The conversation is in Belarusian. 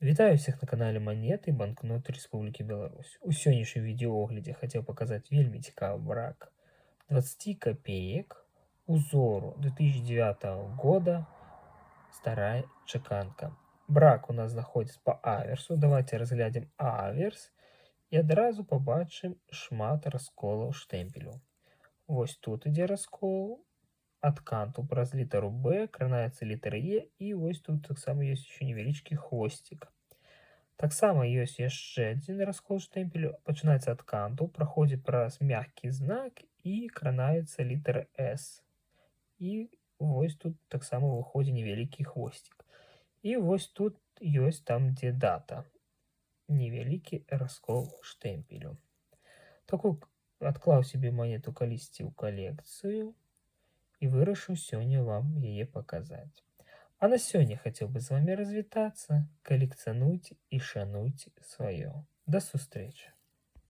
Вітаю всіх на каналі Манеты і банкноты Рэспублікі Беларусь. У сённяшнім відэооглядзе хацеў паказаць вельмі цікавы брак 20 копеек узору 2009 года старая чаканка. Брак у нас знаходзіцца па аверсу. Давайте разглядзім аверс і адразу пабачым шмат расколаў штэмпелю. Вось тут ідзе раскол. Ад канту праз літару Б кранаецца літара Е, і вось тут таксама ёсць еще невялічкі хвосцік. Таксама ёсць яшчэ адзін раскол штэмпелю, пачынаецца ад канту, праходзіць праз мяккі знак і кранаецца літара С. І вось тут таксама выходзіць невялікі хвосцік. І вось тут ёсць там, дзе дата. Невялікі раскол штэмпелю. Такую адклаў сябе манету калісьці ў калекцыю і вырашыў сёння вам яе паказаць. А на сёння хацеў бы з вами развітацца, калекцыянуйце і шануйце сваё. Да сустрэчы!